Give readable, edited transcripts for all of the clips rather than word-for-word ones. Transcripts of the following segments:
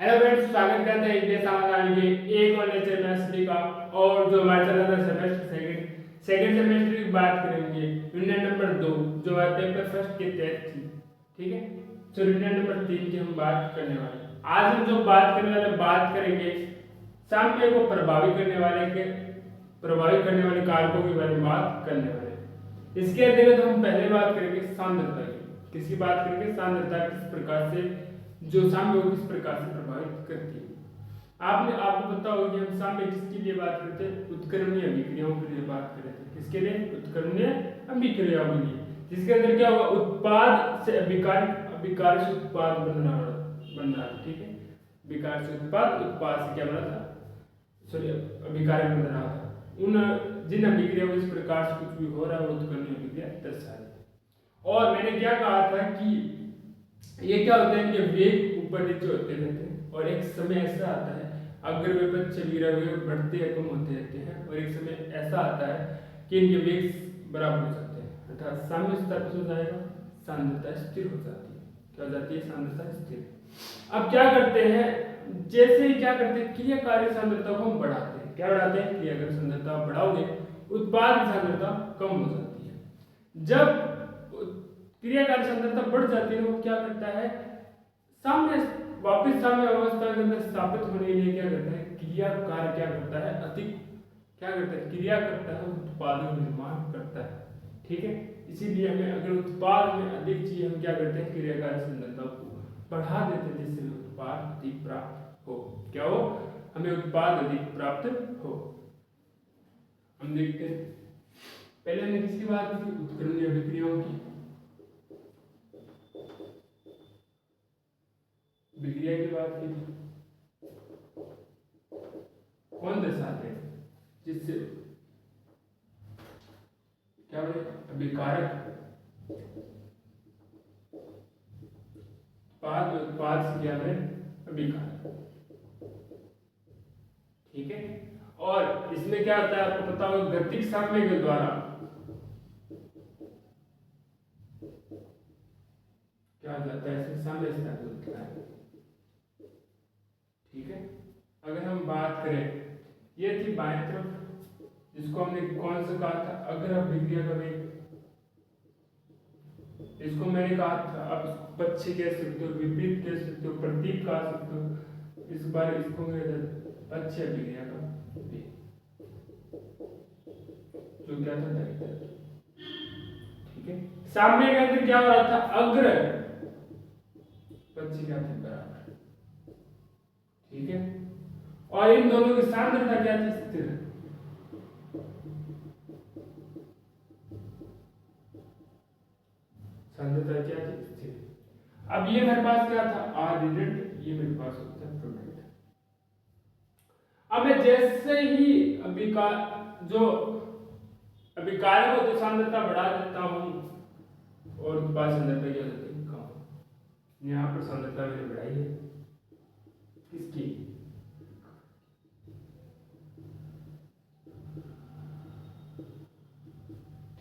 Hello friends, स्वागत करते हैं इंडिया समाधान के एक और लेक्चर में असली का। और जो हमारा चल रहा था सेमेस्टर सेकंड सेमेस्टर की बात करेंगे। यूनिट नंबर 2 जो है पेपर फर्स्ट के तहत थी। ठीक है, तो यूनिट नंबर 3 की हम बात करने वाले हैं। आज हम जो बात करेंगे सामने को प्रभावित करने वाले कारकों के बारे में बात करने वाले हैं। इसके अंतर्गत हम पहले बात करेंगे सांद्रता की। किसकी बात करेंगे? सांद्रता किस प्रकार से जो साम्य को किस प्रकार से प्रभावित करती है। आपको पता होगा कि हम साम्य किसके लिए बात करते हैं? उत्क्रमणीय अभिक्रियाओं के लिए बात कर रहे थे। किसके लिए? उत्क्रमणीय अभिक्रियाओं के लिए, जिसके अंदर क्या होगा? उत्पाद से अभिकार से उत्पाद बन रहा है। ठीक है, विकार से उत्पाद से क्या बना था? सॉरी, अभिकार बन रहा था। उन जिन अभिक्रियाओं को इस प्रकार से कुछ भी हो रहा है वो उत्क्रमणीय अभिक्रिया दर्शा रही है। और मैंने क्या कहा था कि ये क्या होता है कि वेग ऊपर नीचे होते रहते हैं और एक समय ऐसा आता है अग्रवेग चल रहे बढ़ते या कम होते रहते हैं, और एक समय ऐसा आता है कि इनके वेग बराबर हो जाते हैं, अर्थात साम्य स्तर पर हो जाएगा, सांद्रता स्थिर हो जाती है। क्या हो जाती है? सांद्रता स्थिर। अब क्या करते हैं? जैसे ही क्या करते हैं, क्रियाकारी सांद्रता को हम बढ़ाते हैं। क्या बढ़ाते हैं? क्रियाकारी सांद्रता बढ़ाओगे उत्पाद की सांद्रता कम हो जाती है। जब क्रियाकारी सांद्रता बढ़ जाती है वो क्या करता है? वापस साम्य अवस्था के अंदर स्थापित होने के लिए क्या करता है? क्रिया कार्य क्या करता है? अधिक क्या करता है? क्रिया करता है, उत्पादों का निर्माण करता है। ठीक है, इसीलिए हमें अगर उत्पाद में अधिक चाहिए, हम क्या करते हैं? क्रियाकारी सांद्रता को बढ़ा देते हैं, जिससे उत्पाद अधिक प्राप्त हो। क्या हो? हमें उत्पाद अधिक प्राप्त हो। हम देखते हैं, पहले हमने किसकी बात की थी? उत्क्रमणीय अभिक्रियाओं की। विक्रिया की बात की थी। कौन दर्शाते हैं? जिससे क्या बोले? अभिकारक उत्पाद से क्या है? अभिकारक। ठीक है, और इसमें क्या होता है आपको पता होगा? गतिक साम्य के द्वारा क्या जाता है? इसमें साम्य स्थापित होता है। ठीक है, अगर हम बात करें, ये थी बाएं तरफ, जिसको हमने कौन सा कहा था? अग्र अभिक्रिया का वेग। इसको मैंने कहा था, अब पक्ष कह सकते हो, विपरीत कह सकते हो, प्रतीक कह सकते हो। इस बार इसको पक्ष अभिक्रिया का वेग, जो क्या था? डायरेक्ट। ठीक है, सामने के अंदर क्या हो रहा था? अग्र पक्ष क्या थे? बराबर। ठीक है, और इन दोनों की सांद्रता क्या थी? स्थिर। सांद्रता क्या थी? स्थिर। अब ये मेरे पास क्या था? आर रिजल्ट, ये मेरे पास होता है प्रोडक्ट। अब मैं जैसे ही अभिकार को तो सांद्रता बढ़ा देता हूं और उत्पाद सांद्रता क्या होती है? कम। यहाँ पर सांद्रता मैंने बढ़ाई है किसकी?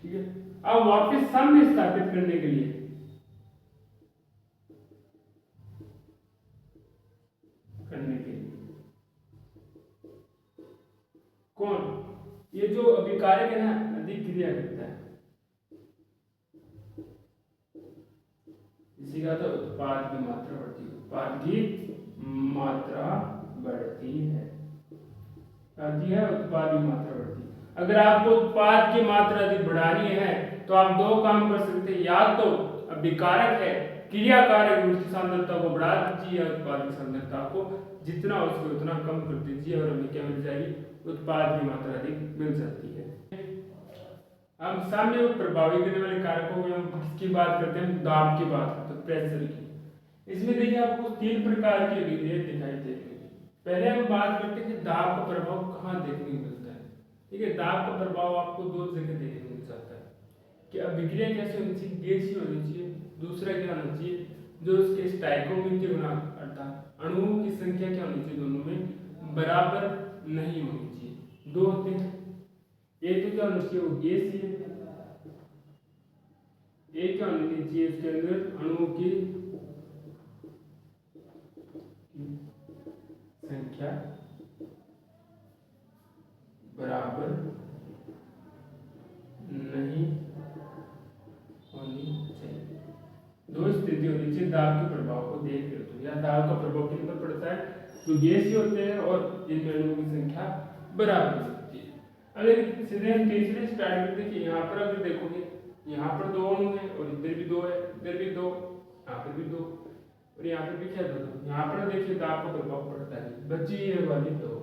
ठीक है, अब वापस साम्य स्थापित करने के लिए कौन? ये जो अभिकारक है ना, अधिक क्रिया करता है। इसी का तो उत्पाद की मात्रा बढ़ती है। उत्पाद की मात्रा बढ़ती है, उत्पाद की मात्रा बढ़ती है। अगर आपको उत्पाद की मात्रा अधिक बढ़ानी है तो आप दो काम कर सकते हैं। या तो अभिकारक है, क्रियाकारक उसकी सांद्रता को बढ़ा दीजिए, या उत्पाद की सांद्रता को जितना हो सके उतना कम कर दीजिए, और हमें क्या मिल जाएगी? उत्पाद की मात्रा अधिक मिल जाती है। हम सामने प्रभावित करने वाले कारकों में हम किसकी बात करते हैं? दाब की बात करते हैं, प्रेशर की। इसमें देखिए आपको तीन प्रकार की अभिक्रिया दिखाई देगी। पहले हम बात करते हैं कि दाब का प्रभाव कहाँ देखने को मिलता है। ठीक है, दाब का प्रभाव आपको दो जगह देखने को मिल जाता है कि अभिक्रिया कैसे होनी चाहिए? गैसीय होनी चाहिए। दूसरा क्या होना चाहिए? जो उसके स्टाइकोमीट्रिक गुणांक, अर्थात अणुओं की संख्या क्या होनी चाहिए? दोनों में बराबर नहीं होनी चाहिए। दो होते हैं, एक तो क्या होना चाहिए? वो गैसीय, एक क्या होनी चाहिए? उसके अंदर अणुओं की संख्या बराबर नहीं होनी चाहिए। दो स्थिति होनी चाहिए दाब के प्रभाव को देख रहे हो तो, या दाब का प्रभाव किन पर पड़ता है, जो गैसीय होते हैं और इनमें अणुओं की संख्या बराबर होती है। अगर सीधे हम तीसरे स्टार्ट करते हैं कि यहाँ पर अगर देखोगे यहाँ पर दो अणु है और इधर भी दो है, इधर भी दो, यहाँ पर भी दो और यहाँ पर भी क्या दो, यहाँ पर देखिए दाब का प्रभाव पड़ता है, बची ये वाली दो।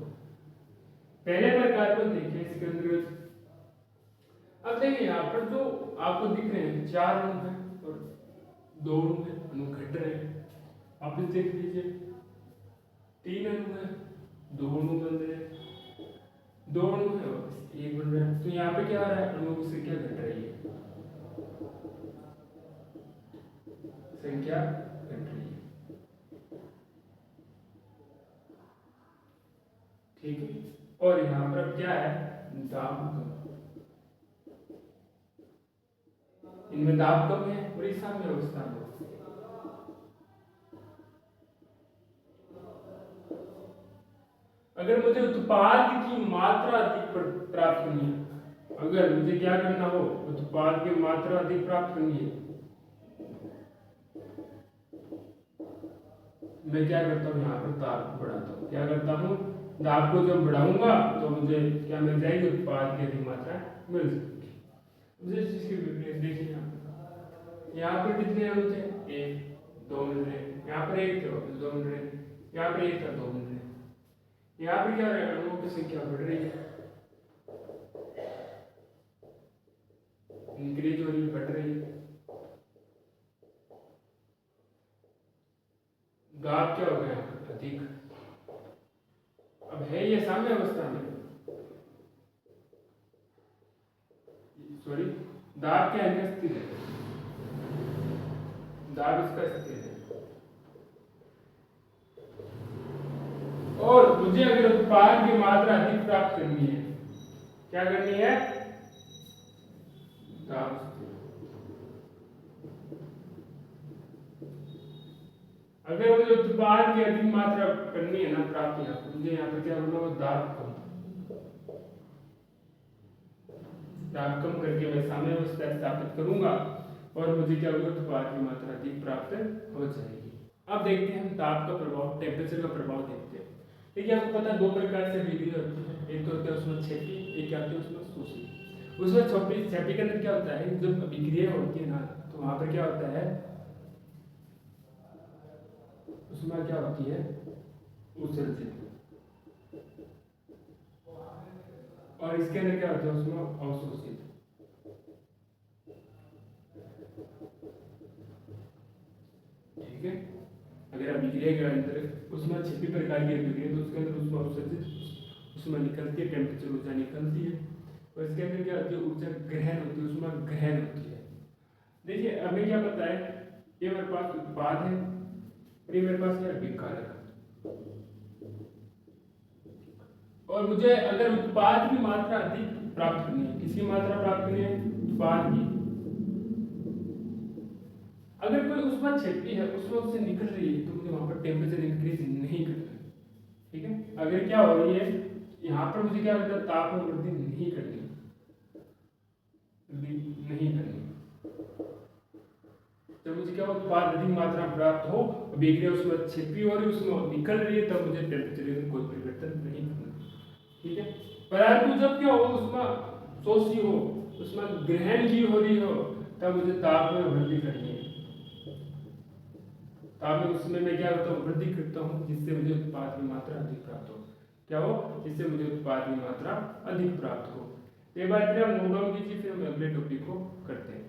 पहले प्रकार को देखिए इसके अंदर, अब देखिए यहाँ पर जो आपको दिख रहे हैं 4 अणु है और 2 अणु है, अणु घट रहे हैं। आप इस देख लीजिए 3 अणु है, 2 अणु बन रहे हैं, 2 अणु है और 1 बन रहा है। तो यहाँ पे क्या आ रहा है, अणुओं की संख्या घट रही है, संख्या घट रही है, ठीक है। और यहाँ पर अब क्या है, दाब कम, इनमें दाब कम है और इस साम्य अवस्था में। अगर मुझे उत्पाद की मात्रा अधिक प्राप्त करनी है, अगर मुझे क्या करना हो, उत्पाद की मात्रा अधिक प्राप्त करनी है, मैं क्या करता हूँ, यहाँ पर दाब को बढ़ाता हूँ। क्या करता हूँ, दाब को जब बढ़ाऊंगा तो मुझे क्या मिल जाएगी, उत्पाद की अधिक मात्रा मिल सकती है। मुझे इसकी विपरीत देखिए, यहाँ पर कितने अणु थे, 1 2 मिल रहे, यहाँ पर 1 थे 2 मिल रहे, यहाँ पर 1 था 2 मिल रहे। यहाँ पर क्या हो रहा है, अणुओं की संख्या बढ़ रही है, इंक्रीज हो रही है, बढ़ रही है। दाब क्या हो गया, अधिक। अब है ये साम्य अवस्था में, सॉरी दाब क्या है, स्थिर है, दाब इसका स्थिर है। और मुझे अगर उत्पाद की मात्रा अधिक प्राप्त करनी है, क्या करनी है, दाब स्थिर। अगर मुझे उत्पाद की अधिक मात्रा करनी है ना प्राप्त, मुझे यहाँ पर क्या करना होगा, दाब कम, दाब कम करके मैं साम्य अवस्था स्थापित करूंगा और मुझे क्या होगा, उत्पाद की मात्रा अधिक प्राप्त हो जाएगी। अब देखते हैं हम दाब का प्रभाव, टेम्परेचर का प्रभाव देखते हैं। देखिए आपको पता है 2 प्रकार से विक्रिया होती है, एक तो होता है उसमें छेपी, एक क्या होती है उसमें शोषी। उसमें छेपी के अंदर क्या होता है, जब विक्रिया होती है ना तो वहां पर क्या होता है, उसमें क्या होती है, उत्सर्जित, और इसके अंदर क्या होता है, उसमें अवशोषित। ठीक है, अगर आप विक्रिया के अंदर उसमें छिपी प्रकार की विक्रिया तो उसके अंदर उसमें अवशोषित, उसमें निकलती है टेम्परेचर ऊर्जा निकलती है, और इसके अंदर क्या होती है, ऊर्जा ग्रहण होती है, उसमें ग्रहण होती है। देखिए हमें क्या पता है, ये मेरे पास उत्पाद है, ये मेरे पास है अभिकारक, और मुझे अगर उत्पाद की मात्रा अधिक प्राप्त करनी है, किसकी मात्रा प्राप्त करनी है, उत्पाद की। अगर कोई उसमें छेपी है, उसमें उससे निकल रही है, तो मुझे वहां पर टेम्परेचर इंक्रीज नहीं करना है, ठीक है। अगर क्या हो रही है, यहाँ पर मुझे क्या करना है, ताप में वृद्धि नहीं करनी, नहीं करनी। जब मुझे क्या उत्पाद अधिक मात्रा प्राप्त हो, विक्रिया उसमें छिपी हो रही, उसमें निकल रही है, तब मुझे टेम्परेचर में कोई परिवर्तन नहीं करना, ठीक है। परंतु जब क्या हो, उसमें शोषी हो, उसमें ग्रहण की हो रही हो, तब मुझे ताप में वृद्धि करनी है। ताप में उसमें मैं क्या करता हूँ, वृद्धि करता हूँ, जिससे मुझे उत्पाद की मात्रा अधिक प्राप्त हो। क्या हो, जिससे मुझे उत्पाद की मात्रा अधिक प्राप्त हो। ये बात फिर हम नोट डाउन कीजिए, फिर हम अगले टॉपिक को करते हैं।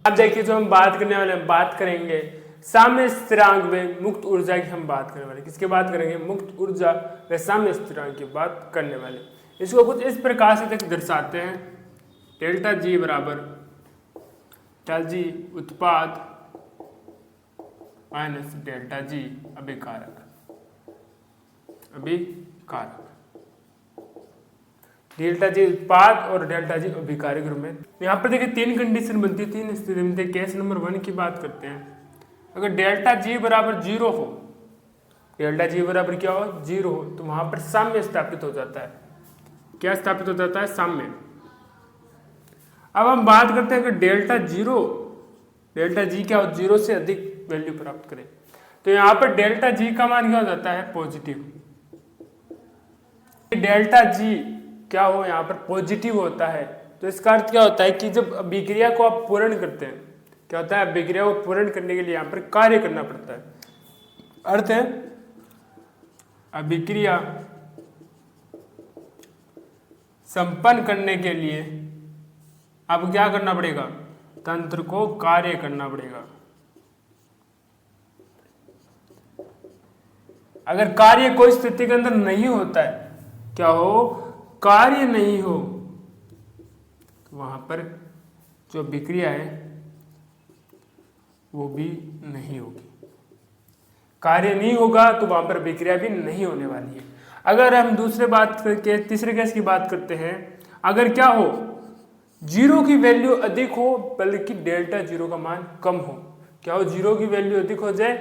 अब देखिए जो हम बात करने वाले हैं, बात करेंगे साम्य स्थिरांक में मुक्त ऊर्जा की हम बात करने वाले। किसके बात करेंगे, मुक्त ऊर्जा व साम्य स्थिरांक की बात करने वाले। इसको कुछ इस प्रकार से दर्शाते हैं, डेल्टा जी बराबर डेल्टा जी उत्पाद माइनस डेल्टा जी अभिकारक, डेल्टा जी उत्पाद और डेल्टा जी अभिकारक रूप में। यहाँ पर देखिए 3 कंडीशन बनती है, 3 स्थिति बनती है। केस नंबर 1 की बात करते हैं। अगर डेल्टा जी बराबर 0 हो, डेल्टा जी बराबर क्या हो, 0 हो, तो वहां पर साम्य स्थापित हो जाता है। क्या स्थापित हो जाता है, साम्य। अब हम बात करते हैं कि डेल्टा जी क्या हो, 0 से अधिक वैल्यू प्राप्त करें, तो यहां पर डेल्टा जी का मान क्या हो जाता है, पॉजिटिव। डेल्टा जी क्या हो, यहां पर पॉजिटिव होता है, तो इसका अर्थ क्या होता है कि जब अभिक्रिया को आप पूर्ण करते हैं, क्या होता है, अभिक्रिया को पूर्ण करने के लिए यहां पर कार्य करना पड़ता है। अर्थ है अभिक्रिया संपन्न करने के लिए आपको क्या करना पड़ेगा, तंत्र को कार्य करना पड़ेगा। अगर कार्य कोई स्थिति के अंदर नहीं होता है, क्या हो, कार्य नहीं हो, तो वहां पर जो अभिक्रिया है वो भी नहीं होगी। कार्य नहीं होगा तो वहां पर अभिक्रिया भी नहीं होने वाली है। अगर हम तीसरे केस की बात करते हैं, अगर क्या हो, 0 की वैल्यू अधिक हो बल्कि डेल्टा 0 का मान कम हो, क्या हो, 0 की वैल्यू अधिक हो जाए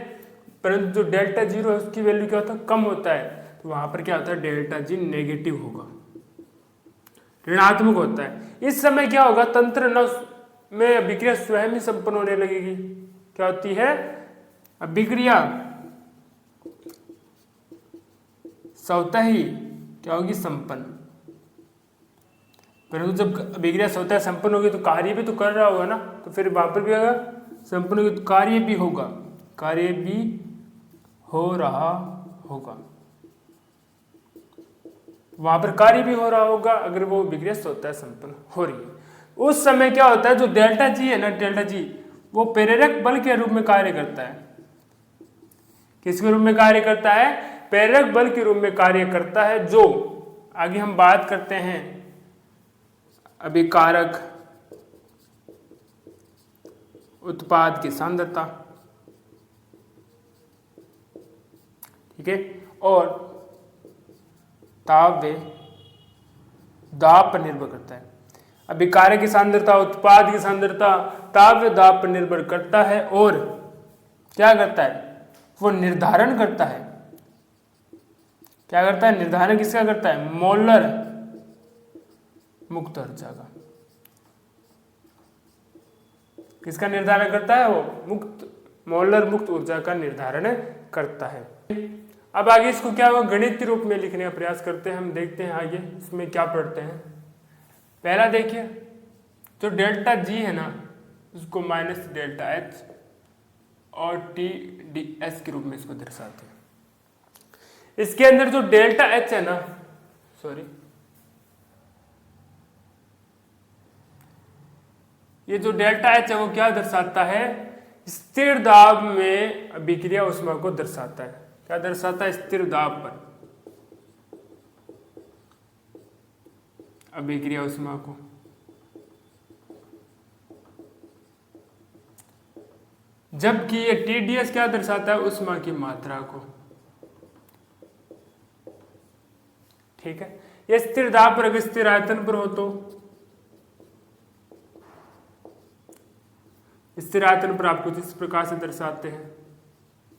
परंतु जो डेल्टा 0 है उसकी वैल्यू क्या होता है, कम होता है, तो वहां पर क्या होता है, डेल्टा जी नेगेटिव होगा, ऋणात्मक होता है। इस समय क्या होगा, तंत्र में अभिक्रिया स्वयं ही संपन्न होने लगेगी। क्या होती है, अभिक्रिया स्वतः ही क्या होगी, संपन्न। परंतु जब अभिक्रिया स्वतः संपन्न होगी तो कार्य भी तो कर रहा होगा ना, तो फिर वहां पर भी होगा संपन्न होगी तो कार्य भी होगा, कार्य भी हो रहा होगा, वहां पर कार्य भी हो रहा होगा अगर वो अभिक्रिया स्वतः संपन्न हो रही है। उस समय क्या होता है, जो डेल्टा जी है ना, डेल्टा जी वो प्रेरक बल के रूप में कार्य करता है। किसके रूप में कार्य करता है, प्रेरक बल के रूप में कार्य करता है, जो आगे हम बात करते हैं अभिकारक उत्पाद की सांद्रता, ठीक है, और दाब पर निर्भर करता है। अभिकारक की सांद्रता, उत्पाद की सांद्रता ताप दाब पर निर्भर करता है, और क्या करता है, वो निर्धारण करता है। क्या करता है, निर्धारण किसका करता है, मोलर मुक्त ऊर्जा का। किसका निर्धारण करता है, वो मोलर मुक्त ऊर्जा का निर्धारण करता है। अब आगे इसको क्या होगा, गणितीय रूप में लिखने का प्रयास करते हैं। हम देखते हैं आगे इसमें क्या पढ़ते हैं। पहला देखिए, जो डेल्टा जी है ना, उसको माइनस डेल्टा एच और टी डी एस के रूप में इसको दर्शाते हैं। इसके अंदर जो डेल्टा एच है ना, ये जो डेल्टा एच है वो क्या दर्शाता है, स्थिर दाब में अभिक्रिया ऊष्मा को दर्शाता है। क्या दर्शाता है, स्थिर दाब पर अभिक्रिया ऊष्मा को। जबकि ये टीडीएस क्या दर्शाता है, ऊष्मा की मात्रा को। ठीक है, ये स्थिर दाब पर अगर स्थिर आयतन पर हो तो स्थिर आयतन पर आप कुछ इस प्रकार से दर्शाते हैं।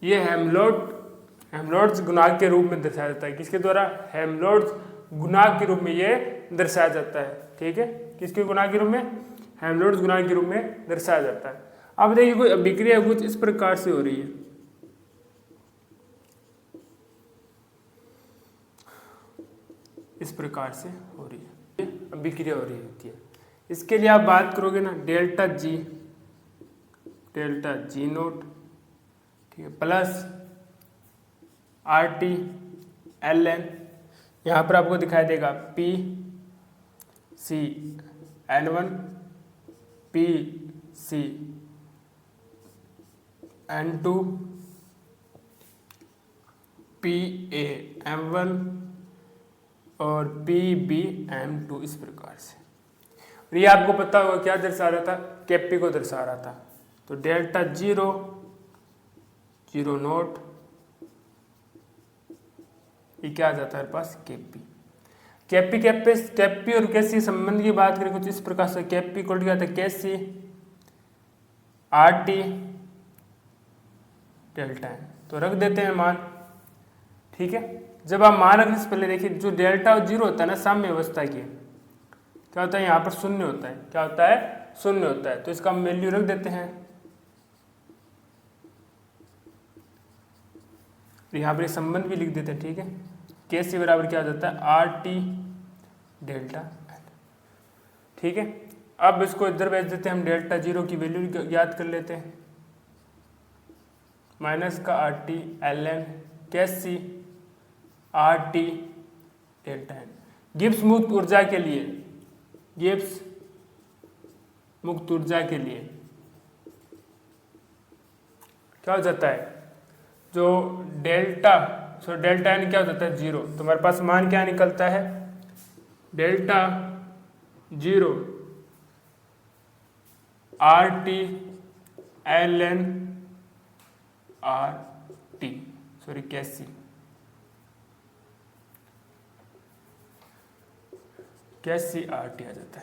ये हेमलोट्स गुणांक के रूप में दर्शाया जाता है। किसके द्वारा, हेमलोट्स गुणांक के रूप में ये दर्शाया जाता है। ठीक है, किसके गुणांक के रूप में, हेमलोट्स गुणांक के रूप में दर्शाया जाता है। अब देखिए, कोई अभिक्रिया कुछ इस प्रकार से हो रही है, इस प्रकार से हो रही है, अभिक्रिया हो रही होती है। इसके लिए आप बात करोगे ना, डेल्टा जी नोट, ठीक है, plus R T L N, यहाँ पर आपको दिखाई देगा P C N one, P C N two, P A M one और पी बी एम टू, इस प्रकार से। और ये आपको पता होगा क्या दर्शा रहा था, केपी को दर्शा रहा था। तो डेल्टा जीरो नोट, ये क्या आ जाता है पास, केपी और कैसी संबंध की बात करें कुछ इस प्रकार से। केपी को क्या था, कैसी आर टी डेल्टा एन, तो रख देते हैं मान। ठीक है। जब आप मान रखने से पहले देखिए जो डेल्टा और जीरो होता है ना साम्य अवस्था की, क्या होता है यहाँ पर शून्य होता है, क्या होता है शून्य होता है, तो इसका हम वैल्यू रख देते हैं। यहाँ पर संबंध भी लिख देते हैं, ठीक है। के सी बराबर क्या हो जाता है आर टी डेल्टा एन, ठीक है। अब इसको इधर भेज देते हैं हम, डेल्टा जीरो की वैल्यू याद कर लेते हैं, माइनस का आर टी एल एन के C R T delta N. Gibbs मुक्त ऊर्जा के लिए, गिब्स मुक्त ऊर्जा के लिए क्या हो जाता है, जो डेल्टा एन क्या हो जाता है जीरो, तो हमारे पास मान क्या निकलता है delta zero R T L N R T sorry कैसी आर टी आ जाता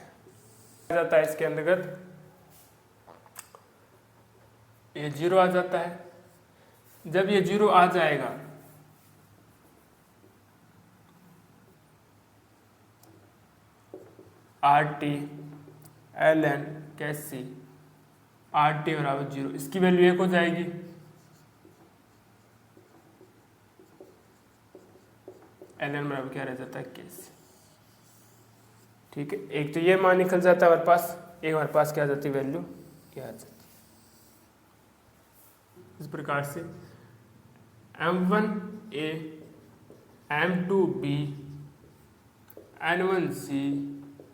है इसके अंतर्गत, ये जीरो आ जाता है। जब ये जीरो आ जाएगा आर टी एल एन कैसी आर टी बराबर जीरो, इसकी वैल्यू 1 हो जाएगी। एल एन बराबर क्या रह जाता है कैसी, ठीक है। एक तो ये मान निकल जाता है हमारे पास, एक हमारे पास क्या आ जाती है वैल्यू क्या आ जाती है। इस प्रकार से M1A M2B N1C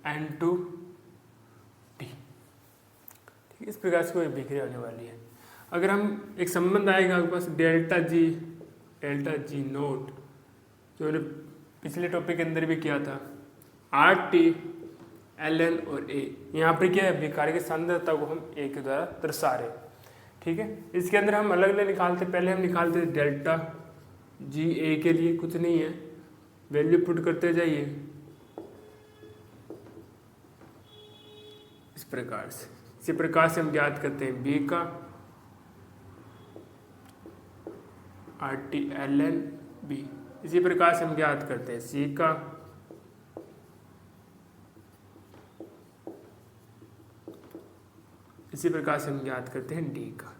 N2D, ठीक, इस प्रकार से कोई बिक्री होने वाली है। अगर हम एक संबंध आएगा आपके पास डेल्टा जी नोट, जो मैंने पिछले टॉपिक के अंदर भी किया था, आर टी एल एन और ए, यहाँ पर क्या है विकार की सांद्रता को हम ए के द्वारा दर्शा रहे, ठीक है। इसके अंदर हम अलग अलग निकालते, पहले हम निकालते डेल्टा जी ए के लिए, कुछ नहीं है, वैल्यू पुट करते जाइए इस प्रकार से। इसी प्रकार से हम ज्ञात करते हैं बी का R T L N B, इसी प्रकार से हम ज्ञात करते हैं सी का इसी प्रकार से हम ज्ञात करते हैं डी का।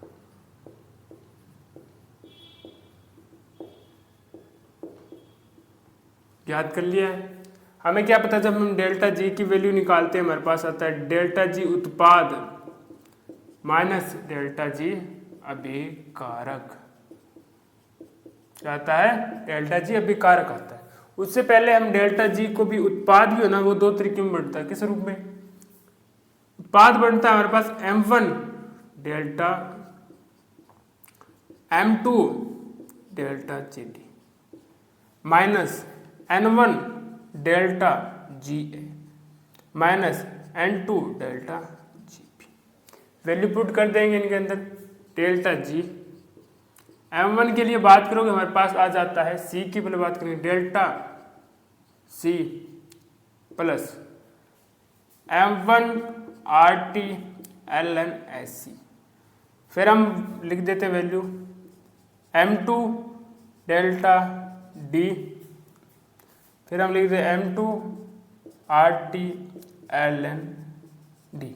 ज्ञात कर लिया है। हमें क्या पता, जब हम डेल्टा जी की वैल्यू निकालते हैं हमारे पास आता है डेल्टा जी उत्पाद माइनस डेल्टा जी अभिकारक, क्या आता है डेल्टा जी अभिकारक आता है। उससे पहले हम डेल्टा जी को भी उत्पाद भी हो ना, वो दो तरीके में बढ़ता है। किस रूप में उत्पाद बनता है हमारे पास M1 delta M2 delta G D minus N1 delta G A minus N2 delta G P. Value put कर देंगे इनके अंदर, डेल्टा जी M1 के लिए बात करोगे हमारे पास आ जाता है, C की पहले बात करेंगे delta C plus M1 R T L N S C, फिर हम लिख देते वैल्यू M2 डेल्टा D, फिर हम लिख देते M2 R T L N D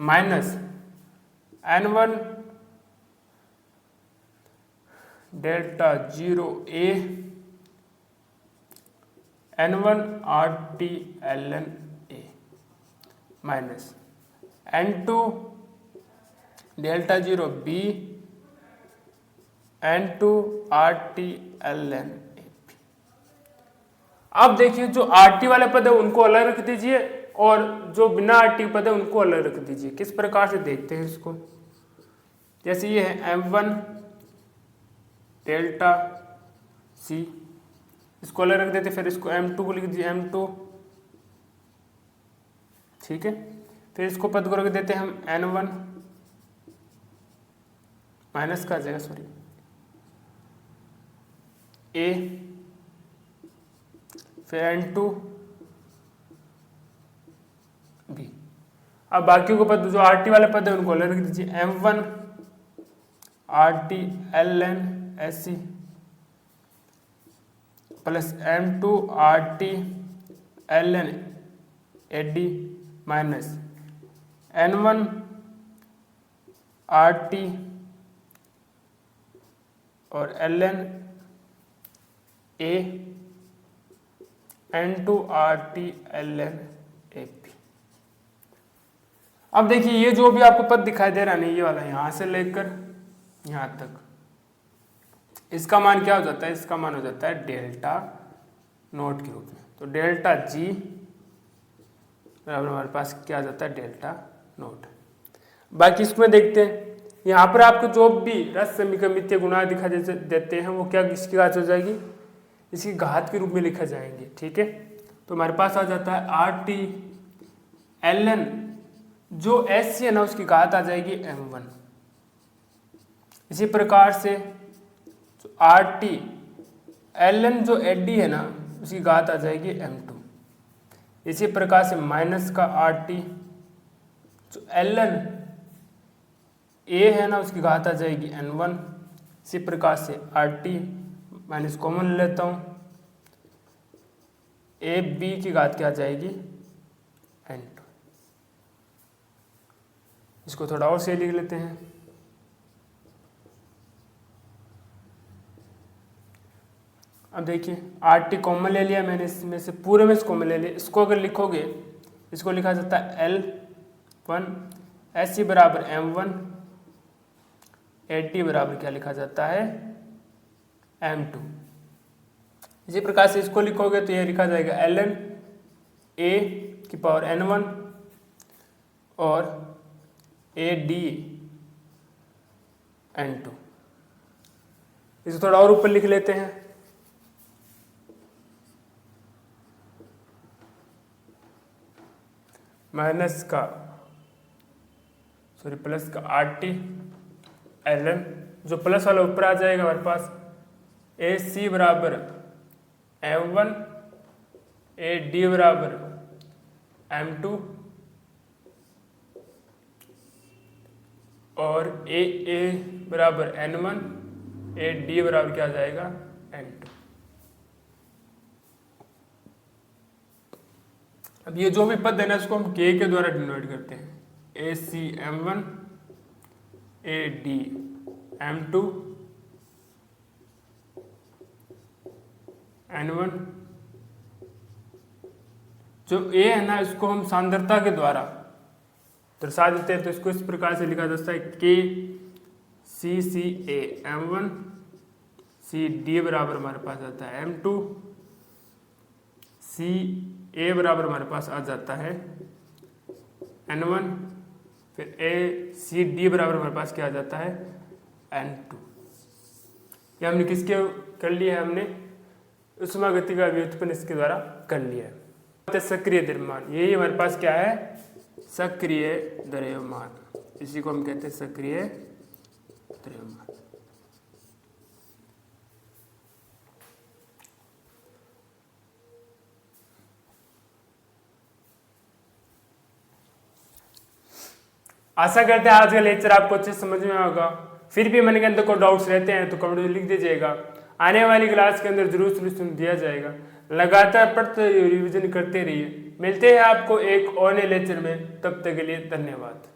minus N1 delta zero A N1 R T L N A minus N2 delta zero B N2 R T L N A P. अब देखिए जो R T वाले पद है उनको अलग रख दीजिए और जो बिना आर टी पद है उनको अलग रख दीजिए। किस प्रकार से देखते हैं इसको, जैसे ये है M1 डेल्टा सी, इसको अलग रख देते, फिर इसको M2 को लिख दीजिए M2, ठीक है। फिर इसको पद को रख देते हैं हम N1 माइनस का आ जाएगा सॉरी ए, फिर N2 बी। अब बाकियों को पद जो आर टी वाले पद है उनको अलग रख दीजिए M1 R T L N S C plus M2RT ln AD minus N1RT और ln A N2RT ln AP। अब देखिए ये जो भी आपको पद दिखाई दे रहा है नहीं, ये वाला यहां से लेकर यहां तक, इसका मान क्या हो जाता है, इसका मान हो जाता है डेल्टा नोट के रूप में। तो डेल्टा जी बराबर हमारे पास क्या आ जाता है, डेल्टा नोट। बाकी इसमें देखते हैं, यहाँ पर आपको जो भी रस समीकरण गुणा दिखा देते हैं वो क्या किसकी घात हो जाएगी, इसकी घात के रूप में लिखा जाएंगे। ठीक है, तो हमारे पास आ जाता है RT ln जो SC है ना उसकी घात आ जाएगी M1। इसी प्रकार से RT ln जो AD है ना उसकी घात आ जाएगी M2। इसी प्रकार से माइनस का RT जो ln A है ना उसकी घात आ जाएगी N1। इसी प्रकार से RT माइनस कॉमन ले लेता हूँ, AB की घात क्या आ जाएगी N2। इसको थोड़ा और से लिख लेते हैं, अब देखिए RT कॉमन ले लिया मैंने, इसमें से पूरे में से कॉमन ले लिया। इसको अगर लिखोगे, इसको लिखा जाता है L1 SC बराबर M1 AT बराबर क्या लिखा जाता है M2। इसी प्रकार से इसको लिखोगे तो यह लिखा जाएगा ln A की पावर N1 और AD N2। इसको थोड़ा और ऊपर लिख लेते हैं, माइनस का प्लस का RT ln जो प्लस वाला ऊपर आ जाएगा हमारे पास AC बराबर M1 AD बराबर M2 और AA बराबर N1 AD बराबर क्या आ जाएगा N2। अब ये जो भी पद है ना इसको हम K के द्वारा डिनोट करते हैं, AC M1 AD M2 N1। जो A है ना इसको हम सांद्रता के द्वारा दर्शा देते हैं, तो इसको इस प्रकार से लिखा जाता है KCCA M1 CD बराबर हमारे पास आता है M2 CA बराबर हमारे पास आ जाता है N1, फिर ACD बराबर हमारे पास क्या आ जाता है N2। ये हमने किसके कर लिया है, हमने उष्मागति का व्युत्पन्न इसके द्वारा कर लिया है। सक्रिय द्रव्यमान, यही हमारे पास क्या है सक्रिय द्रव्यमान, इसी को हम कहते हैं सक्रिय द्रव्यमान। आशा करते हैं आज का लेक्चर आपको अच्छे समझ में होगा। फिर भी मन के अंदर कोई डाउट्स रहते हैं तो कमेंट में लिख दीजिएगा, आने वाली क्लास के अंदर जरूर सोल्यूशन दिया जाएगा। लगातार पढ़ते रिवीजन करते रहिए। मिलते हैं आपको एक और नए लेक्चर में, तब तक के लिए धन्यवाद।